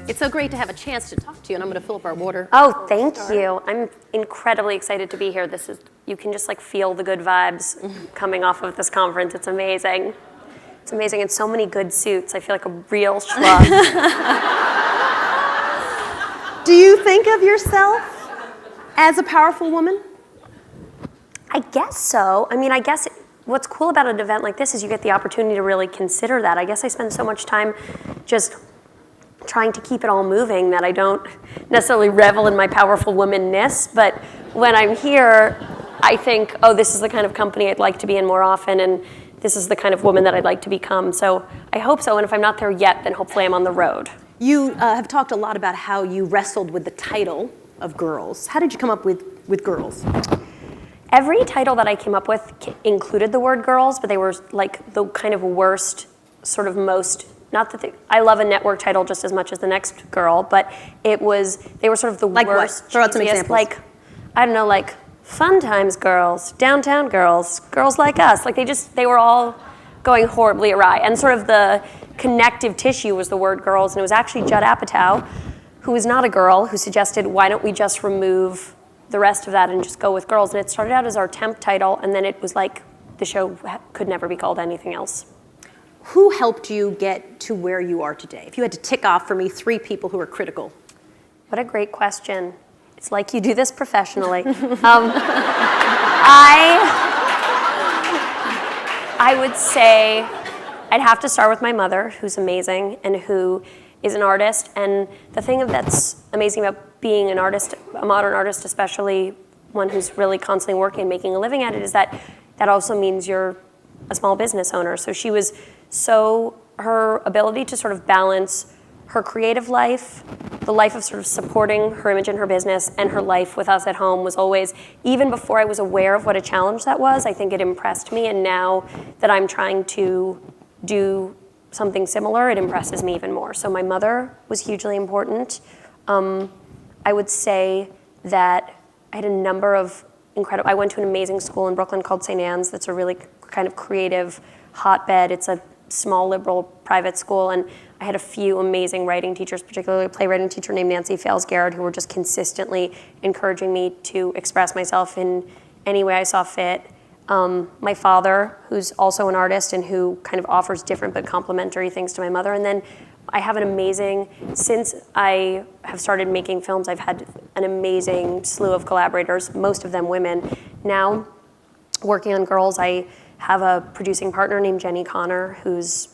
It's so great to have a chance to talk to you, and I'm going to fill up our water. Oh, thank you. I'm incredibly excited to be here. You can just like feel the good vibes coming off of this conference. It's amazing. It's amazing. And so many good suits. I feel like a real schlub. Do you think of yourself as a powerful woman? I guess so. I mean, I guess what's cool about an event like this is you get the opportunity to really consider that. I guess I spend so much time just trying to keep it all moving that I don't necessarily revel in my powerful womanness, but when I'm here, I think, oh, this is the kind of company I'd like to be in more often, and this is the kind of woman that I'd like to become. So I hope so, and if I'm not there yet, then hopefully I'm on the road. You have talked a lot about how you wrestled with the title of Girls. How did you come up with Girls? Every title that I came up with included the word girls, but they were like the kind of worst, sort of most, not that I love a network title just as much as the next girl, but they were sort of the like worst. What? Throw out some examples. Like, I don't know, like Fun Times Girls, Downtown Girls, Girls Like Us. Like they were all going horribly awry. And sort of the connective tissue was the word girls, and it was actually Judd Apatow, who is not a girl, who suggested, why don't we just remove the rest of that and just go with girls? And it started out as our temp title, and then it was like the show could never be called anything else. Who helped you get to where you are today? If you had to tick off for me 3 people who are critical. What a great question. It's like you do this professionally. I would say I'd have to start with my mother, who's amazing and who is an artist. And the thing that's amazing about being an artist, a modern artist, especially one who's really constantly working and making a living at it, is that also means you're a small business owner. So she was her ability to sort of balance her creative life, the life of sort of supporting her image and her business, and her life with us at home was always, even before I was aware of what a challenge that was, I think it impressed me. And now that I'm trying to do something similar, it impresses me even more. So my mother was hugely important. I would say that I had a number of I went to an amazing school in Brooklyn called St. Anne's that's a really kind of creative hotbed. It's a small liberal private school, and I had a few amazing writing teachers, particularly a playwriting teacher named Nancy Fales-Garrett, who were just consistently encouraging me to express myself in any way I saw fit. My father, who's also an artist and who kind of offers different but complementary things to my mother. And then I have since I have started making films, I've had an amazing slew of collaborators, most of them women. Now, working on Girls, I have a producing partner named Jenny Connor, who's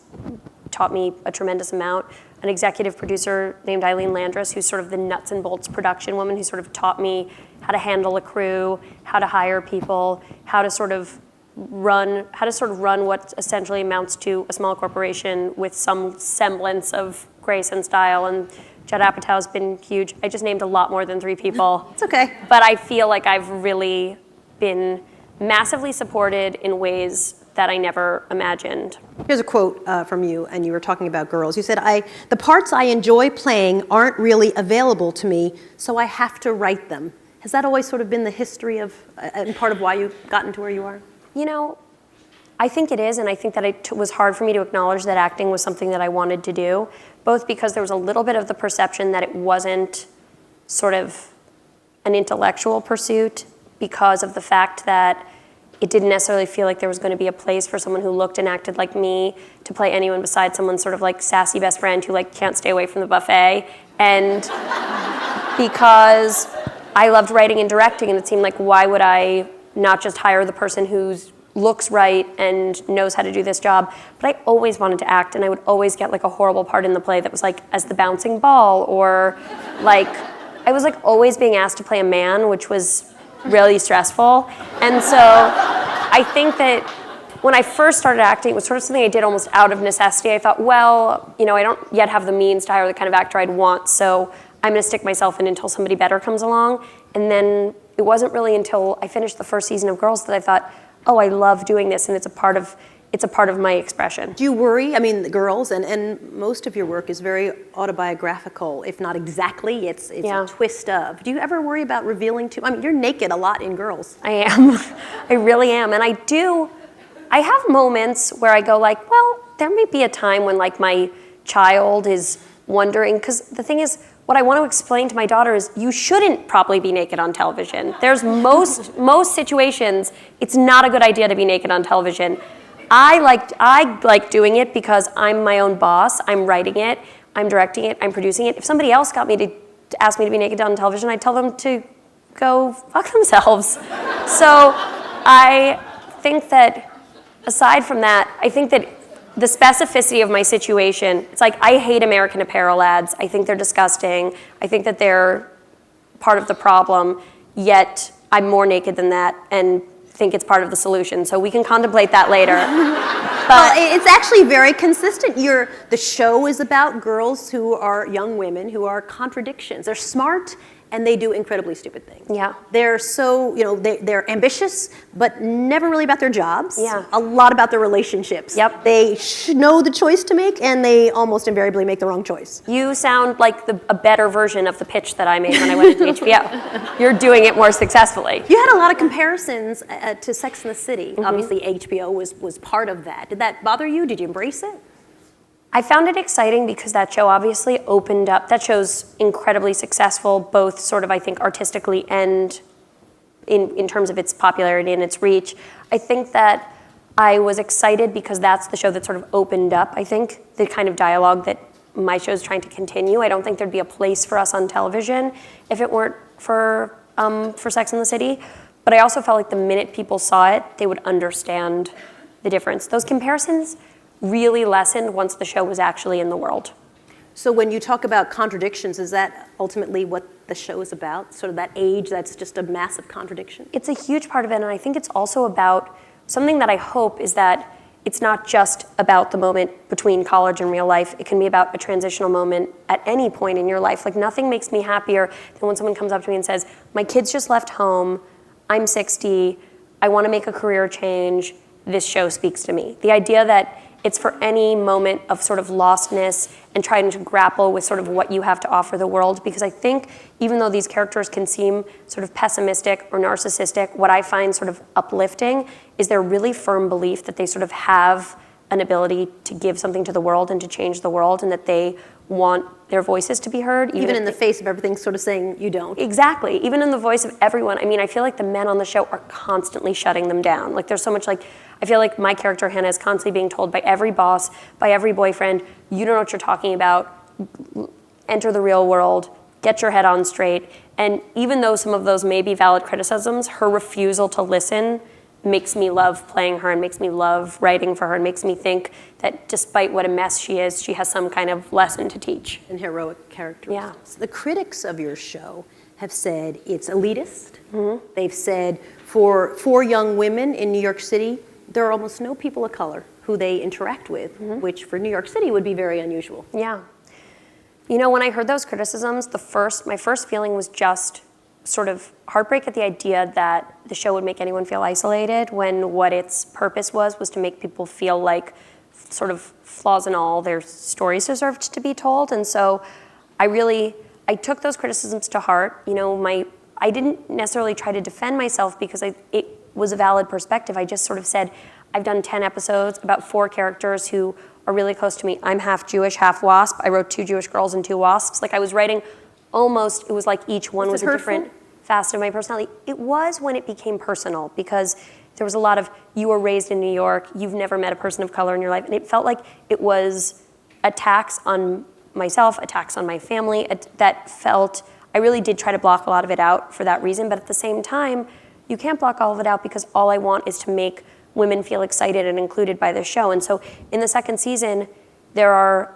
taught me a tremendous amount, an executive producer named Eileen Landris, who's sort of the nuts and bolts production woman, who sort of taught me how to handle a crew, how to hire people, how to sort of run what essentially amounts to a small corporation with some semblance of grace and style. And Judd Apatow's been huge. I just named a lot more than 3 people. It's okay. But I feel like I've really been massively supported in ways that I never imagined. Here's a quote from you, and you were talking about Girls. You said, the parts I enjoy playing aren't really available to me, so I have to write them. Has that always sort of been the history of, and part of why you've gotten to where you are? You know, I think it is, and I think that it was hard for me to acknowledge that acting was something that I wanted to do, both because there was a little bit of the perception that it wasn't sort of an intellectual pursuit, because of the fact that it didn't necessarily feel like there was going to be a place for someone who looked and acted like me to play anyone besides someone sort of like sassy best friend who like can't stay away from the buffet. And because I loved writing and directing, and it seemed like, why would I not just hire the person who looks right and knows how to do this job? But I always wanted to act, and I would always get like a horrible part in the play that was like as the bouncing ball, or like I was like always being asked to play a man, which was really stressful. And so I think that when I first started acting, it was sort of something I did almost out of necessity. I thought, well, I don't yet have the means to hire the kind of actor I'd want, so I'm going to stick myself in until somebody better comes along. And then it wasn't really until I finished the first season of Girls that I thought, oh, I love doing this, and it's a part of my expression. Do you worry? I mean, the Girls, and most of your work is very autobiographical, if not exactly. It's a twist of. Do you ever worry about revealing too? I mean, you're naked a lot in Girls. I am. I really am. And I have moments where I go like, well, there may be a time when like my child is wondering, because the thing is, what I want to explain to my daughter is you shouldn't probably be naked on television. There's most situations, it's not a good idea to be naked on television. I like doing it because I'm my own boss. I'm writing it, I'm directing it, I'm producing it. If somebody else got me to ask me to be naked on television, I'd tell them to go fuck themselves. So I think that aside from that, I think that the specificity of my situation, it's like I hate American Apparel ads. I think they're disgusting. I think that they're part of the problem, yet I'm more naked than that and think it's part of the solution. So we can contemplate that later. Well, it's actually very consistent. The show is about girls who are young women who are contradictions. They're smart and they do incredibly stupid things. Yeah. They're so, they're ambitious, but never really about their jobs. Yeah. A lot about their relationships. Yep. They know the choice to make, and they almost invariably make the wrong choice. You sound like a better version of the pitch that I made when I went into HBO. You're doing it more successfully. You had a lot of comparisons to Sex and the City. Mm-hmm. Obviously, HBO was part of that. Did that bother you? Did you embrace it? I found it exciting because that show obviously opened up. That show's incredibly successful, both sort of, I think, artistically and in terms of its popularity and its reach. I think that I was excited because that's the show that sort of opened up, I think, the kind of dialogue that my show's trying to continue. I don't think there'd be a place for us on television if it weren't for Sex and the City. But I also felt like the minute people saw it, they would understand the difference. Those comparisons really lessened once the show was actually in the world. So when you talk about contradictions, is that ultimately what the show is about? Sort of that age that's just a massive contradiction? It's a huge part of it, and I think it's also about something that I hope is that it's not just about the moment between college and real life. It can be about a transitional moment at any point in your life. Like, nothing makes me happier than when someone comes up to me and says, my kids just left home, I'm 60, I want to make a career change, this show speaks to me. The idea that it's for any moment of sort of lostness and trying to grapple with sort of what you have to offer the world. Because I think even though these characters can seem sort of pessimistic or narcissistic, what I find sort of uplifting is their really firm belief that they sort of have an ability to give something to the world and to change the world, and that they want their voices to be heard. Even in the face of everything sort of saying you don't. Exactly. Even in the voice of everyone. I mean, I feel like the men on the show are constantly shutting them down. Like, there's so much, like, I feel like my character, Hannah, is constantly being told by every boss, by every boyfriend, you don't know what you're talking about, enter the real world, get your head on straight. And even though some of those may be valid criticisms, her refusal to listen makes me love playing her and makes me love writing for her and makes me think that despite what a mess she is, she has some kind of lesson to teach. And heroic characteristics. Yeah. The critics of your show have said it's elitist. Mm-hmm. They've said for young women in New York City, there are almost no people of color who they interact with, mm-hmm. which for New York City would be very unusual. Yeah. You know, when I heard those criticisms, my first feeling was just sort of heartbreak at the idea that the show would make anyone feel isolated, when what its purpose was to make people feel like, sort of flaws and all, their stories deserved to be told. And so I took those criticisms to heart. You know, I didn't necessarily try to defend myself because it was a valid perspective. I just sort of said, I've done 10 episodes about 4 characters who are really close to me. I'm half Jewish, half WASP. I wrote 2 Jewish girls and 2 WASPs. Like, I was writing almost, it was like each one was a different facet of my personality. It was when it became personal, because there was a lot of, you were raised in New York, you've never met a person of color in your life, and it felt like it was attacks on myself, attacks on my family, I really did try to block a lot of it out for that reason, but at the same time, you can't block all of it out because all I want is to make women feel excited and included by the show. And so in the second season, there are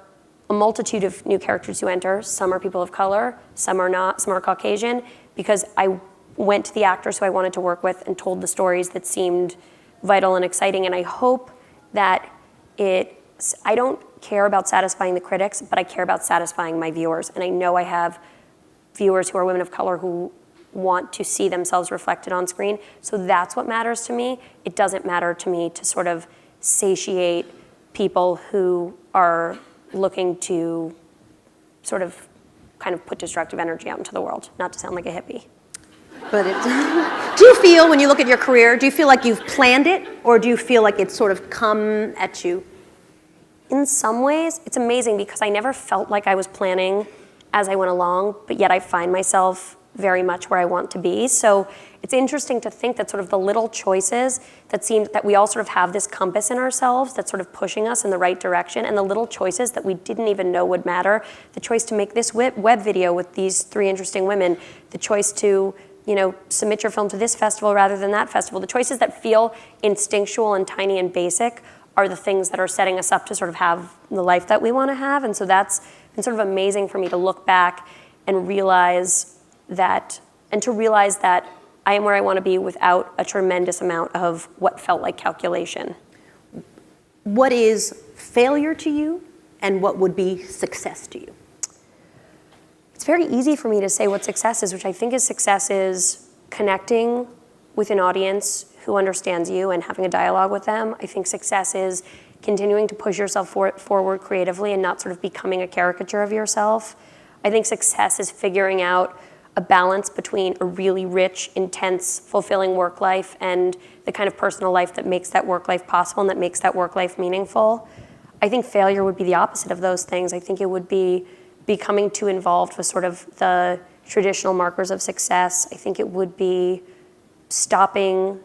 a multitude of new characters who enter. Some are people of color, some are not, some are Caucasian, because I went to the actors who I wanted to work with and told the stories that seemed vital and exciting. And I hope that I don't care about satisfying the critics, but I care about satisfying my viewers. And I know I have viewers who are women of color who want to see themselves reflected on screen. So that's what matters to me. It doesn't matter to me to sort of satiate people who are looking to sort of kind of put destructive energy out into the world, not to sound like a hippie. But do you feel, when you look at your career, do you feel like you've planned it, or do you feel like it's sort of come at you? in some ways, it's amazing because I never felt like I was planning as I went along, but yet I find myself very much where I want to be. So it's interesting to think that sort of the little choices that we all sort of have this compass in ourselves that's sort of pushing us in the right direction, and the little choices that we didn't even know would matter. The choice to make this web video with these 3 interesting women, the choice to, submit your film to this festival rather than that festival. The choices that feel instinctual and tiny and basic are the things that are setting us up to sort of have the life that we want to have. And so that's been sort of amazing for me to look back and realize that I am where I want to be without a tremendous amount of what felt like calculation. What is failure to you, and what would be success to you? It's very easy for me to say what success is, which I think success is connecting with an audience who understands you and having a dialogue with them. I think success is continuing to push yourself forward creatively and not sort of becoming a caricature of yourself. I think success is figuring out a balance between a really rich, intense, fulfilling work life and the kind of personal life that makes that work life possible and that makes that work life meaningful. I think failure would be the opposite of those things. I think it would be becoming too involved with sort of the traditional markers of success. I think it would be stopping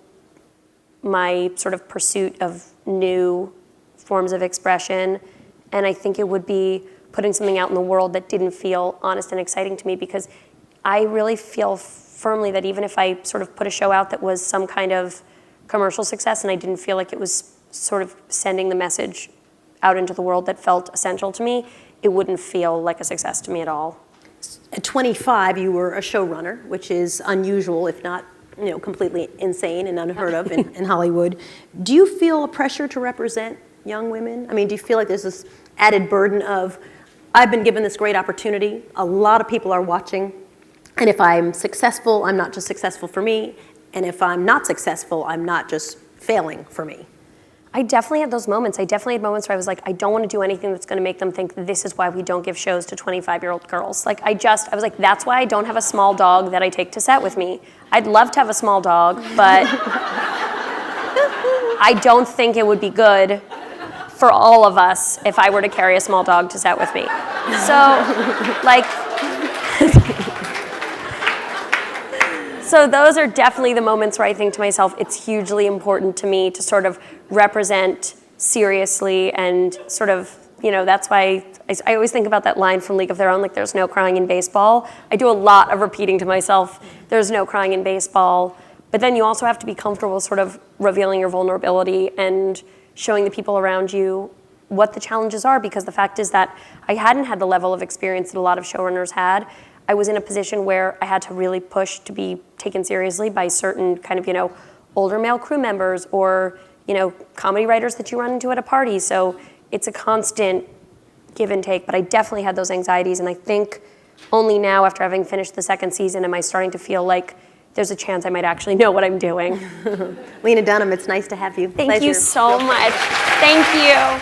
my sort of pursuit of new forms of expression. And I think it would be putting something out in the world that didn't feel honest and exciting to me, because I really feel firmly that even if I sort of put a show out that was some kind of commercial success and I didn't feel like it was sort of sending the message out into the world that felt essential to me, it wouldn't feel like a success to me at all. At 25, you were a showrunner, which is unusual, if not completely insane and unheard of in Hollywood. Do you feel a pressure to represent young women? I mean, do you feel like there's this added burden of, I've been given this great opportunity, a lot of people are watching, and if I'm successful, I'm not just successful for me, and if I'm not successful, I'm not just failing for me? I definitely had those moments. I definitely had moments where I was like, I don't want to do anything that's going to make them think this is why we don't give shows to 25-year-old girls. Like, I was like, that's why I don't have a small dog that I take to set with me. I'd love to have a small dog, but I don't think it would be good for all of us if I were to carry a small dog to set with me. So those are definitely the moments where I think to myself, it's hugely important to me to sort of represent seriously, and sort of, that's why I always think about that line from League of Their Own, like, there's no crying in baseball. I do a lot of repeating to myself, there's no crying in baseball. But then you also have to be comfortable sort of revealing your vulnerability and showing the people around you what the challenges are, because the fact is that I hadn't had the level of experience that a lot of showrunners had. I was in a position where I had to really push to be taken seriously by certain kind of, older male crew members or, comedy writers that you run into at a party. So it's a constant give and take, but I definitely had those anxieties. And I think only now, after having finished the 2nd season, am I starting to feel like there's a chance I might actually know what I'm doing. Lena Dunham, it's nice to have you. Thank you so much. Thank you.